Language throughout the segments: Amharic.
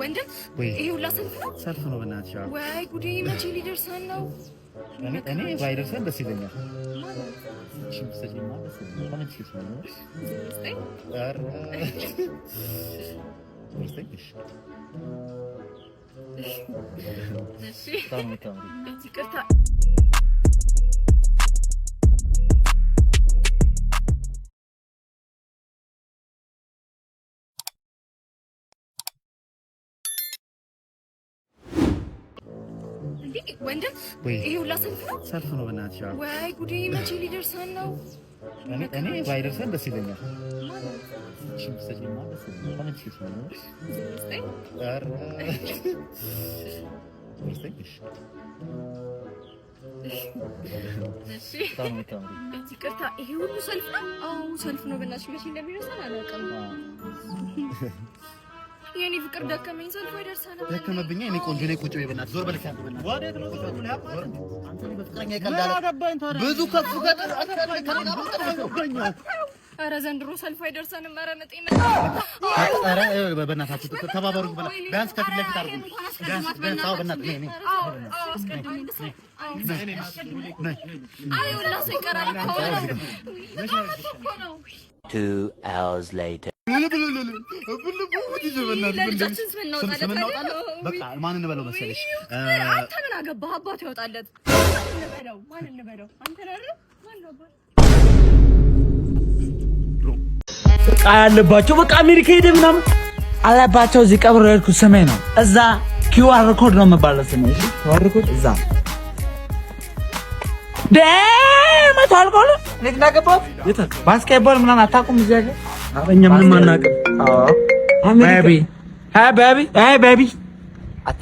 ወንድም ይሄ ሁላ ሰልፍ ነው በእናትሽ። ወይ ጉዴ መቼ ሊደርሰን ነው? እኔ ባይደርሰን ደስ ይለኛል። ወንድም ይሄ ሁላ ሰልፍ ነው በእናትሽ። ወይ ጉዴ መቼ ሊደርሰን ነው? እኔ ባይደርሰን ደስ ይለኛል። ይቅርታ ይሄ ሁሉ ሰልፍ ነው? አዎ ሰልፍ ነው በእናትሽ። መቼ እንደሚደርሰን አላውቅም። የኔ ፍቅር ደከመኝ። ሰልፍ አይደርሰን ደከመብኝ። እኔ ቆንጆ ነኝ። ቁጭ በይ በእናትሽ። ዞር በለሽ አንተ በእናትሽ። ወዴት ነው አንተ? በፍቅረኛ ይቀልዳል። ብዙ ከፍ ገጠር ኧረ ዘንድሮ ሰልፍ አይደርሰንም። ኧረ መጤ ኧረ በእናታችሁ ተባበሩ። ቢያንስ ከፊት ለፊት አድርጉ። ቢያንስ አዎ በእናትህ ነይ ነይ አይ ሁላ ሰው ይቀራል እኮ 2 hours later በቃ ማን እንበለው መሰለሽ? አንተ ምን አገባህ? አባቱ ያወጣለት ማን እንበለው? አንተ ነህ ማን ነው አባቱ? በቃ ያለባቸው በቃ አሜሪካ ሄደ ምናምን አለባቸው። እዚህ ቀብር ያልኩት ስሜ ነው። እዛ ኪውአር ኮድ ነው የምባለው ስሜ። እሺ ኪውአር ኮድ እዛ ደም ታልቆለ ለክ ናገባት የታ ባስኬትቦል ምናምን አታውቁም? እዚህ አይደል? እኛ ምንም አናውቅም። አዎ ቤቢ ሃይ ቤቢ አታ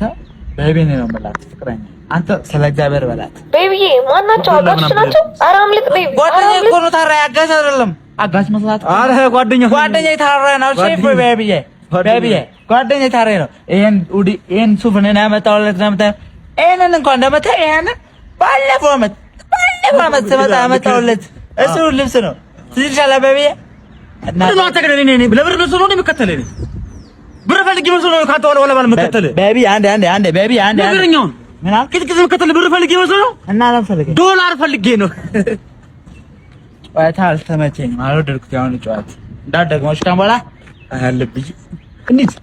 ቤቢ ነው የምላት ፍቅረኛ። አንተ ስለ እግዚአብሔር በላት ቤቢዬ። ማናቸው አጋች ናቸው? ኧረ አምልጥ ቤቢ። ጓደኛዬ እኮ ነው። ታዲያ አጋች አይደለም። አጋች መስላት። ኧረ ጓደኛዬ ታዲያ ነው። ሼፍ ቤቢዬ ጓደኛዬ ታዲያ ነው። ይሄን ሱፍ ነው ያመጣሁለት። ይሄንን እንኳን እንደመታ ይሄንን ባለፈው ዓመት ስመጣ ያመጣሁለት እሱ ልብስ ነው። ትይሻለ ቤቢዬ እና ነው አተገለኝ ነኝ ለብር ልብስ ነው የሚከተለኝ። ብር ፈልጊ መስሎ ነው ካንተ ወለ ባል መከተል ቤቢ። አንዴ ቤቢ አንዴ ነገርኛውን ምን አልክት መከተል ብር ፈልጊ መስሎ ነው እና ለፈልገ ዶላር ፈልጌ ነው። ጨዋታ አልተመቸኝም፣ አልወደድኩት። ያሁን ጨዋታ እንዳትደግሞሽ ካምባላ አያለብኝ እንዴት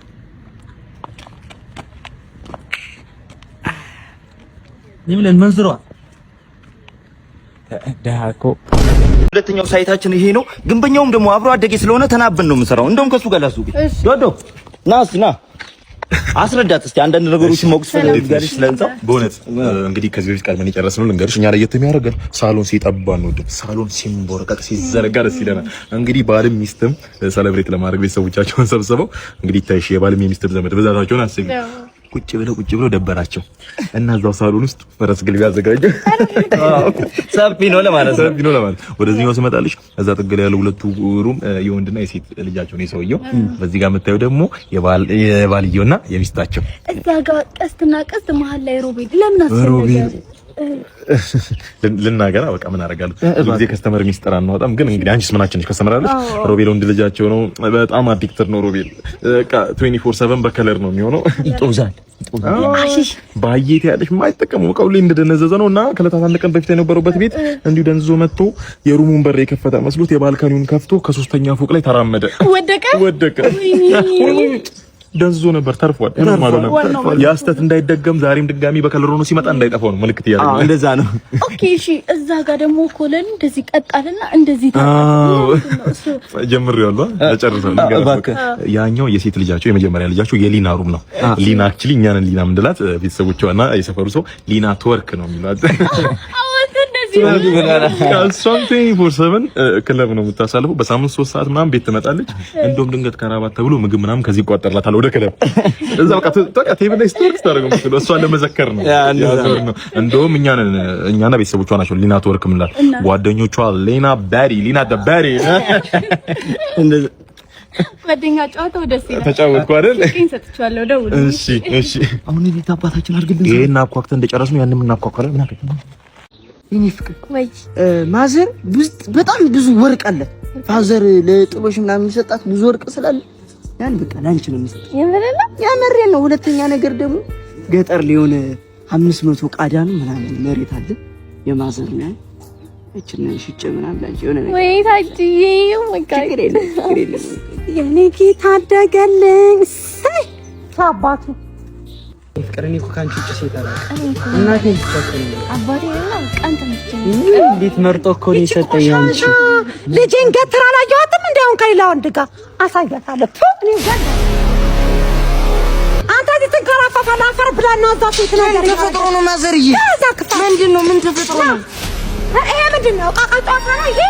ይምለን መንዝሯ ዳኮ። ሁለተኛው ሳይታችን ይሄ ነው። ግንበኛውም ደግሞ አብሮ አደጌ ስለሆነ ተናበን ነው የምንሰራው። እንደውም ከሱ ጋር ላሱ ዶዶ ና አስረዳት እስቲ አንዳንድ ነገሮችን ማወቅ ስለጋሪሽ ስለንጻው። በእውነት እንግዲህ ከዚህ በፊት ቀድመን የጨረስነው ልንገርሽ፣ እኛ ላይ የሚያደርገን ሳሎን ሲጠባ ነው፣ ሳሎን ሲንቦረቀቅ ሲዘረጋ ደስ ይለናል። እንግዲህ ባልም ሚስትም ሰለብሬት ለማድረግ ቤተሰቦቻቸውን ሰብስበው እንግዲህ ታይሽ የባልም የሚስትም ዘመድ ብዛታቸውን አስቢ። ቁጭ ብለው ደበራቸው እና እዛው ሳሎን ውስጥ ፈረስ ግልቢያ አዘጋጀ። ሰፊ ነው ለማለት ወደዚህኛው ስመጣልሽ እዛ ጥግል ያለው ሁለቱ ሩም የወንድና የሴት ልጃቸው ነው የሰውየው። በዚህ ጋር የምታየው ደግሞ የባልየውና የሚስታቸው። እዛ ጋር ቀስትና ቀስት መሀል ላይ ሮቤል ለምን አሰረገ? ልናገራ በቃ ምን አደርጋለሁ። ብዙ ጊዜ ከስተመር ሚስጥር አናወጣም፣ ግን እንግዲህ አንቺስ ምናችን ነሽ? ከስተመር አለሽ። ሮቤል ወንድ ልጃቸው ነው። በጣም አዲክተር ነው ሮቤል። በቃ 24/7 በከለር ነው የሚሆነው። ይጦዛል ባየት ያለሽ የማይጠቀመው በቃ ሁሌ እንደደነዘዘ ነው። እና ከለታት አንድ ቀን በፊት የነበረበት ቤት እንዲሁ ደንዝዞ መጥቶ የሩሙን በር የከፈተ መስሎት የባልካኒውን ከፍቶ ከ3ኛ ፎቅ ላይ ተራመደ። ወደቀ። ደንዝዞ ነበር፣ ተርፏል። ምንም ማለት ነው። ያስተት እንዳይደገም ዛሬም ድጋሚ በከለር ሆኖ ሲመጣ እንዳይጠፋው ነው ምልክት ያደርጋል። እንደዛ ነው። ኦኬ እሺ። እዛ ጋር ደግሞ ኮለን እንደዚህ ቀጣልና እንደዚህ ታውቃለህ። ጀምሬዋለሁ ተጨርሰናል። ያኛው የሴት ልጃቸው የመጀመሪያ ልጃቸው የሊና ሩም ነው። ሊና አክቹሊ እኛን ሊና ምንድላት ቤተሰቦቿና የሰፈሩ ሰው ሊና ትወርክ ነው የሚሏት። እሷም 24/7 ክለብ ነው የምታሳልፈው። በሳምንት 3 ሰዓት ምናምን ቤት ትመጣለች። እንደውም ድንገት ከራባት ተብሎ ምግብ ምናምን ከዚህ ይቋጠርላታል ወደ ክለብ። እዛ በቃ ቴብል ላይ ስቶርስ ታደርገው ነው። እሷን ለመዘከር ነው ያዘር ነው። እንደውም እኛና ቤተሰቦቿ ናቸው ሊና ትወርክ ምንላት። ጓደኞቿ ሊና ባሪ ጓደኛ ጨዋታው ደስ ይላል። ተጫወትኩ አይደል? ሰጥቻለሁ። ደውል። እሺ። አሁን ቤት አባታችን አድርግልን። ይሄን አኳክተን እንደጨረስነው ያንን እናኳኳለን። ምን አከተ እኔ ፍቅር ወይ ማዘር በጣም ብዙ ወርቅ አለ። ፋዘር ለጥሎሽ ምናምን የሚሰጣት ብዙ ወርቅ ስላለ ያን በቃ ላንቺ ነው የሚሰጣት። የምንላ ያመረን ነው። ሁለተኛ ነገር ደግሞ ገጠር ሊሆን 500 ቃዳን ምናምን መሬት አለ የማዘር ነው እቺን ሽጬ ምናምን ላንቺ የሆነ ነገር ወይ ታዲዬ ወጋይ ግሬለ የኔ ጌታ አደገለኝ ሳይ ታባቱ ፍቅርኔ እኮ ካንቺ ውጭ ሰይጣን እናቴ ትቸኩኝ አባቴ ነው ቀንተ እንዴት መርጦ እኮ ነው የሰጠኝ አንቺ ልጄን ገትራ አላየኋትም እንደውን ከሌላ ወንድ ጋር አሳያታለሁ እኔ ጋር አንተ ትንከራፋፋለህ አፈር ብላና እዛ ሴት ነገር ተፈጥሮ ነው ማዘርዬ ምንድነው ምን ተፈጥሮ ነው ይሄ ምንድነው ቃቃ ጫታ ነው ይሄ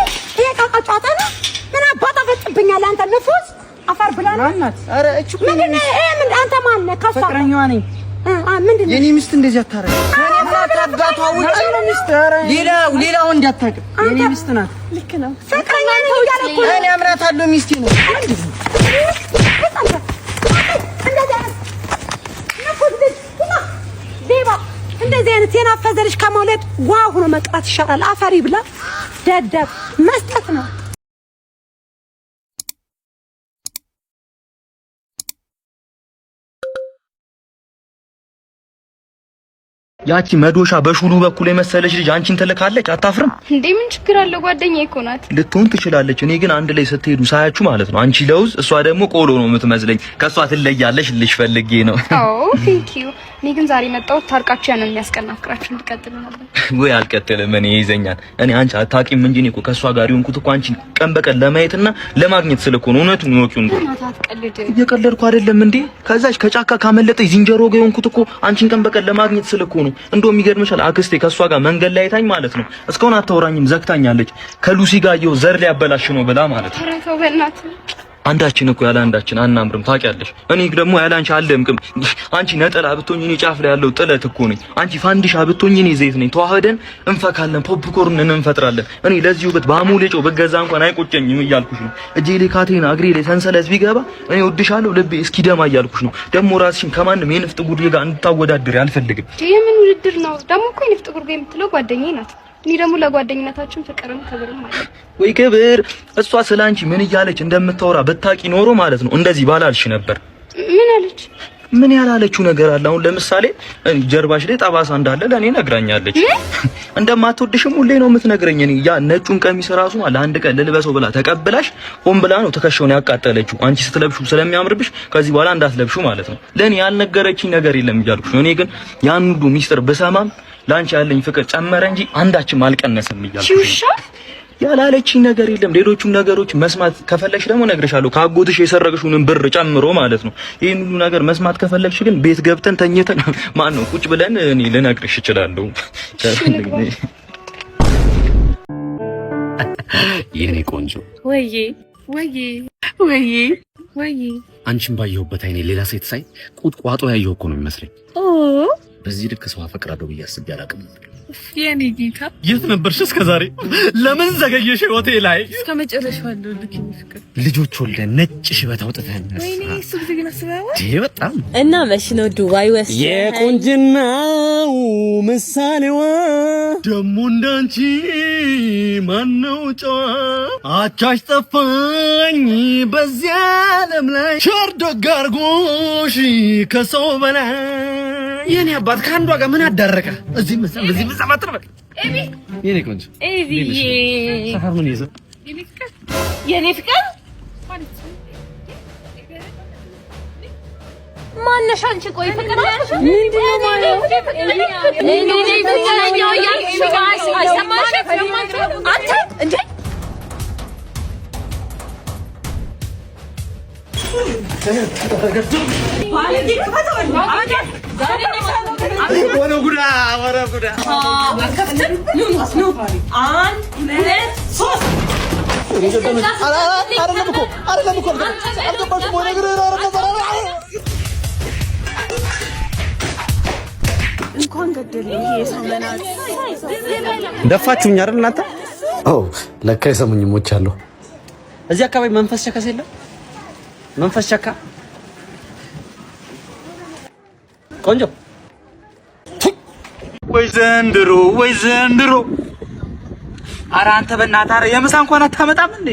ቃቃ ጫታ ነው ምን አባታ ፈጥብኛል አንተ ንፉስ አፈር ብላና እናት አረ እቺ ምንድነው ይሄ ምን አንተ ማን ነህ ከፋ ፍቅረኛዋ ነኝ ምንድነው የኔ ሚስት እንደዚህ አታረግ እኔ አባቷ ውጪ ነው ሚስት አረ ሌላ ወንድ አታውቅም የኔ ሚስት ናት ልክ ነው ፍቅረኛ ነኝ እያለ እኮ እኔ አምራታለሁ ሚስቴ ነው እንደዚህ አይነት የናፈዘ ልጅ ከመውለድ ዋ ሆኖ መቅረት ይሻላል። አፈሪ ብላ ደደብ መስጠት ነው። ያቺ መዶሻ በሹሉ በኩል የመሰለች ልጅ አንቺን ትልካለች። አታፍርም እንዴ? ምን ችግር አለው? ጓደኛዬ እኮ ናት። ልትሆን ትችላለች። እኔ ግን አንድ ላይ ስትሄዱ ሳያችሁ ማለት ነው አንቺ ለውዝ እሷ ደግሞ ቆሎ ነው የምትመስለኝ። ከሷ ትለያለሽ ልሽ ፈልጌ ነው። ኦ ቴንክ ዩ። እኔ ግን ዛሬ መጣሁ ታርቃችሁ ያንን የሚያስቀና ፍቅራችሁ እንድትቀጥሉ ነበር። ወይ አልቀጥልም። እኔ ይዘኛል። እኔ አንቺ አታውቂም እንጂ እኔ እኮ ከሷ ጋር ይሆንኩት እኮ አንቺን ቀን በቀን ለማየትና ለማግኘት ስለኮ ነው። እውነቱን ይወቂው እንዴ? እየቀለድኩ አይደለም እንዴ? ከዛች ከጫካ ካመለጠች ዝንጀሮ ጋር ይሆንኩት እኮ አንቺን ቀን በቀን ለማግኘት ስለኮ ነው። እንደውም ይገርምሻል አክስቴ ከሷ ጋር መንገድ ላይ አይታኝ ማለት ነው እስካሁን አታወራኝም፣ ዘግታኛለች። ከሉሲ ጋር ይኸው ዘር ሊያበላሽ ነው ብላ ማለት ነው። ተረፈው በእናትህ አንዳችን እኮ ያለ አንዳችን አናምርም ታውቂያለሽ። እኔ ደግሞ ያለ አንቺ አልደምቅም። አንቺ ነጠላ ብትሆኝ እኔ ጫፍ ላይ ያለው ጥለት እኮ ነኝ። አንቺ ፋንዲሻ ብትሆኝ እኔ ዘይት ነኝ። ተዋህደን እንፈካለን፣ ፖፕኮርን እንፈጥራለን። እኔ ለዚህ ውበት በአሞሌ ጨው በገዛ እንኳን አይቆጨኝም እያልኩሽ ነው። እጄ ላይ ካቴና እግሬ ላይ ሰንሰለት ቢገባ እኔ ወድሻለሁ ልቤ እስኪደማ እያልኩሽ ነው። ደግሞ ራስሽን ከማንም የንፍጥ ጉድ ጋር እንድታወዳድሪ አልፈልግም። የምን ውድድር ነው ደግሞ? እኮ የንፍጥ ጉድ ጋር የምትለው ጓደኛዬ ናት። እኔ ደግሞ ለጓደኝነታችን ፍቅርም ክብርም ማለት ወይ ክብር። እሷ ስላንቺ ምን እያለች እንደምታወራ ብታቂ ኖሮ ማለት ነው እንደዚህ ባላልሽ ነበር። ምን አለች? ምን ያላለችው ነገር አለ? አሁን ለምሳሌ ጀርባሽ ላይ ጠባሳ እንዳለ ለኔ ነግራኛለች። እንደማትወድሽም ሁሌ ነው የምትነግረኝ። እኔ ያ ነጩን ቀሚስ ራሱ ማለት አንድ ቀን ልልበሰው ብላ ተቀብላሽ ሆን ብላ ነው ትከሻውን ያቃጠለችው። አንቺ ስትለብሹ ስለሚያምርብሽ ከዚህ በኋላ እንዳትለብሹ ማለት ነው። ለኔ ያልነገረችኝ ነገር የለም እያልኩሽ ነው። እኔ ግን ያን ሁሉ ሚስጥር ብሰማም ላንቺ ያለኝ ፍቅር ጨመረ እንጂ አንዳችም አልቀነሰም እያልኩሽ ያላለችኝ ነገር የለም። ሌሎቹም ነገሮች መስማት ከፈለግሽ ደግሞ እነግርሻለሁ። ከአጎትሽ የሰረቅሽውን ብር ጨምሮ ማለት ነው። ይሄን ሁሉ ነገር መስማት ከፈለግሽ ግን ቤት ገብተን ተኝተን ማን ነው ቁጭ ብለን እኔ ልነግርሽ እችላለሁ። የኔ ቆንጆ ወይዬ ወይዬ ወይዬ ወይዬ አንቺን ባየሁበት አይኔ ሌላ ሴት ሳይ ቁጥቋጦ ያየሁ እኮ ነው የሚመስለኝ። በዚህ ልክ ሰው አፈቅራለሁ ብዬ አስቤ አላውቅም። የኔ ጌታ የት ነበርሽ እስከ ዛሬ? ለምን ዘገየሽ? ሆቴል ላይ እስከ መጨረሻው አለው ልክ የሚፍቅር ልጆች ወልደን ነጭ ሽበት አውጥተን ወይኔ እሱ ጊዜ ግን አስበኸው በጣም እና መች ነው ዱባይ ወስደን የቁንጅናው ምሳሌዋ ደሞ እንዳንቺ ማነው ጨዋ አቻሽ ጠፋኝ በዚያ ዓለም ላይ ሸርዶ ጋርጎሽ ከሰው በላይ የኔ አባት ከአንዷ ጋር ምን አዳረቀ? እዚህ መሰማት ነው። ኤቢ የኔ ቆንጆ ኤቢዬ ሰፈር ምን ይዘው የኔ ፍቅር ማነሽ አንቺ? ቆይ ፍቅር ነሽ? ምንድነው ማለት? እኔ ፍቅረኛው ያልሽ አይሰማሽም? አንተ እንዴ እንኳን ገደለኝ ይሄ ሰመናት ደፋችሁኝ አይደል እናንተ? አዎ ለካ የሰሙኝ ሞቻለሁ። እዚህ አካባቢ መንፈስ ቸከስ የለም? መንፈስ ቸካ ቆንጆ ወይ ዘንድሮ ወይ ዘንድሮ። ኧረ አንተ በእናትህ ኧረ የምሳ እንኳን አታመጣም እንዴ?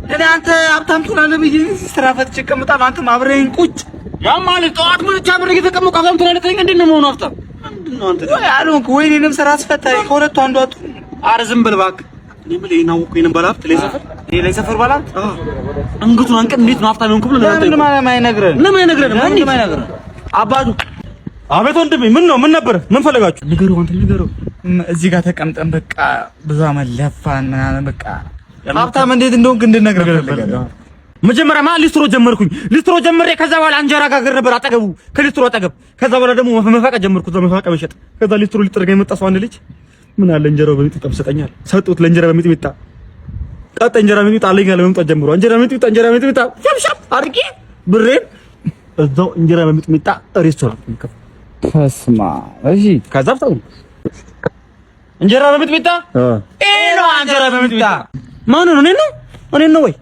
እኔ አንተ ሀብታም ትሆናለህ ብዬ ስራ ፈትቼ እቀምጣለሁ። አንተም አብረኸኝ ቁጭ ያ ማለት ጠዋት ምን ቻብር እየተቀመቀ አብዛም ትላለህ እንዴ ነው የሆነው ሀብታም ምንድነው አንተ ወይ አሉን ወይ እኔንም ስራ አስፈታኝ ከሁለቱ አንዱ አጡ ኧረ ዝም ብል እባክህ እኔ ምን ነው እኮ የነበረ ሀብት ላይ ሰፈር ባላት አንገቱን አንቀን እንዴት ነው ሀብታም የሆንኩ ብለህ ለምን አይነግረንም አባቱ አቤት ወንድሜ ምን ነው ምን ነበር ምን ፈልጋችሁ ንገረው እዚህ ጋር ተቀምጠን በቃ ብዙ አመለፋን ምናምን በቃ ሀብታም እንዴት እንደሆንክ እንድነግርህ ፈልጋለሁ መጀመሪያ ሊስትሮ ጀመሬ ከዛ በኋላ አንጀራ ጋር ነበር አጠገቡ ከሊስትሮ አጠገብ ከዛ በኋላ ደግሞ መፋቃ ጀመርኩት መፋቃ መሸጥ ከዛ ሊስትሮ ሊጠርጋ የመጣ ሰው አንድ ልጅ ምን አለ እንጀራው በሚጥሚጣ ብሰጠኛል ሰጡት ለእንጀራ በሚጥሚጣ ቀጥ እንጀራ በሚጥሚጣ አለኝ አለ መምጣት ጀምሮ እንጀራ በሚጥሚጣ ሸብሸብ አድርጌ ብሬን እዛው እንጀራ በሚጥሚጣ ሬስቶራንት ተስማ እሺ ከዛ ፍታው እንጀራ በሚጥሚጣ ኤሎ እንጀራ በሚጥሚጣ ማን ነው እኔ ነው ወይ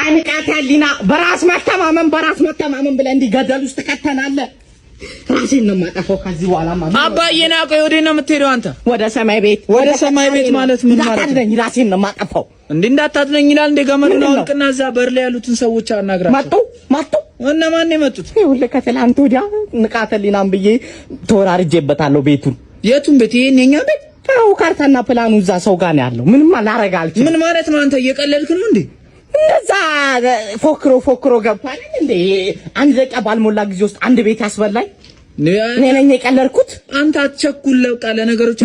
አንቃት ያሊና በራስ መተማመን ብለህ እንዲገደል ውስጥ ከተናለህ ራሴን ነው የማጠፋው ከዚህ በኋላ ማለት አባዬ ና ቆይ ወዴት ነው የምትሄደው አንተ ወደ ሰማይ ቤት ማለት ምን ማለት ነው ራሴን ነው የማጠፋው እንዴ እንዳታጥነኝ ይላል እንደ ገመዱን አውልቅና እዛ በር ላይ ያሉትን ሰዎች አናግራቸው መጡ እና ማን ነው የመጡት ይኸውልህ ከትላንት ወዲያ ንቃተ ህሊናን ብዬ ተወራርጄበታለሁ ቤቱን የቱን ቤት ይሄን የኛ ቤት አው ካርታና ፕላኑ እዛ ሰው ጋር ነው ያለው ምንም አላረጋ አልችልም ምን ማለት ነው አንተ እየቀለድክ ነው እንዴ እንደዛ ፎክሮ ገባኝ እንዴ አንድ ደቂቃ ባልሞላ ጊዜ ውስጥ አንድ ቤት ያስበላኝ እኔ ነኝ የቀለድኩት አንተ አትቸኩል ለውጣ ለነገሮች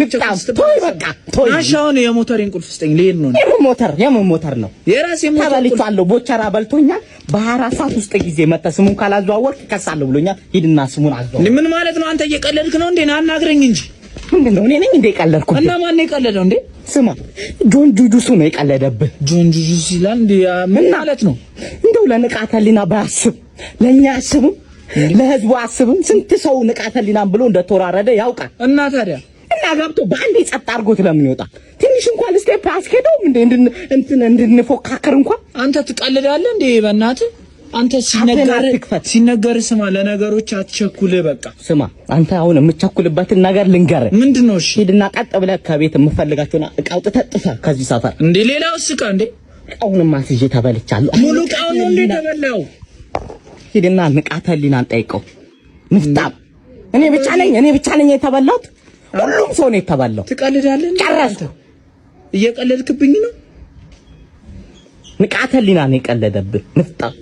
ቶይ አሻውን የሞተሬን ቁልፍ ስጠኝ ልሄድ ነው የምን ሞተር ነው የራሴ ሞተር ተበልቻለሁ ቦቸራ በልቶኛል በ24 ሰዓት ውስጥ ጊዜ መጣ ስሙን ካላዘዋወርክ ከሳለሁ ብሎኛል ሂድና ስሙን አዘዋወር ምን ማለት ነው አንተ እየቀለድክ ነው እንዴ ና አናግረኝ እንጂ ምንድነው እኔ ነኝ እንደ ቀለድኩት እና ማን ነው የቀለደው እንዴ ስማ ጆን ጁጁሱ ነው የቀለደብህ ጆን ጁጁስ ይላል እንዴ ምን ማለት ነው እንደው ለንቃተ ህሊና ባያስብ ለኛ አስብም ለህዝቡ አስብም ስንት ሰው ንቃተ ህሊናን ብሎ እንደተወራረደ ያውቃል እና ታዲያ እና ገብቶ በአንዴ ጸጥ አድርጎት ለምን ይወጣ ትንሽ እንኳን ስቴፕ አስኬደው እንድንፎካከር እንኳን አንተ ትቀልዳለህ እንዴ በእናትህ አንተ ሲነገር ስማ ለነገሮች አትቸኩል በቃ ስማ አንተ አሁን የምትቸኩልበትን ነገር ልንገርህ ምንድነው እሺ ሂድና ቀጥ ብለህ ከቤት የምፈልጋቸውና እቃው ጥፋ ከዚህ ሰፈር እንዴ ሌላው እቃ እንዴ እቃውንም አስይዤ ተበልቻለሁ ሙሉ እቃውን እንዴ ተበላው ሂድና ንቃተ ህሊናን ጠይቀው ምፍጣም እኔ ብቻ ነኝ የተበላሁት ሁሉም ሰው ነው የተበላው ትቀልዳለህ ጨረስኩ እየቀለድክብኝ ነው ንቃተ ህሊናን የቀለደብህ ምፍጣም